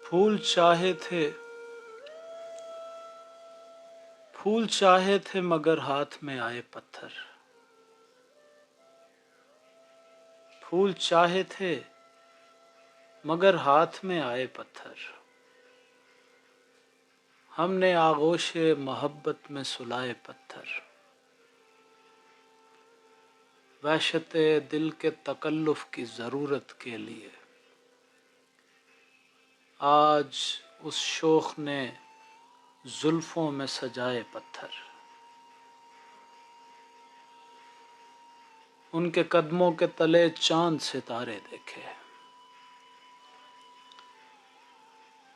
फूल चाहे थे फूल चाहे थे मगर हाथ में आए पत्थर। फूल चाहे थे मगर हाथ में आए पत्थर। हमने आगोशे मोहब्बत में सुलाए पत्थर। वहशते दिल के तकल्लुफ की जरूरत के लिए आज उस शोख ने जुल्फों में सजाए पत्थर। उनके कदमों के तले चांद सितारे देखे,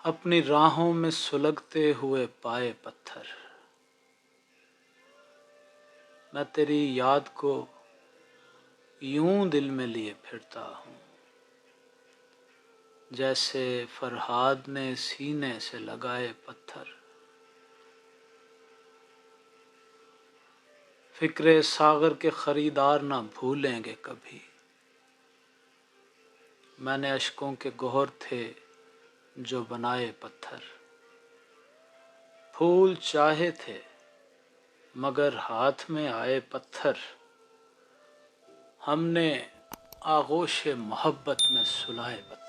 अपनी राहों में सुलगते हुए पाए पत्थर। मैं तेरी याद को यूं दिल में लिए फिरता हूं जैसे फरहाद ने सीने से लगाए पत्थर। फिक्रे सागर के खरीदार ना भूलेंगे कभी, मैंने अश्कों के गोहर थे जो बनाए पत्थर। फूल चाहे थे मगर हाथ में आए पत्थर। हमने आगोशे मोहब्बत में सुलाए पत्थर।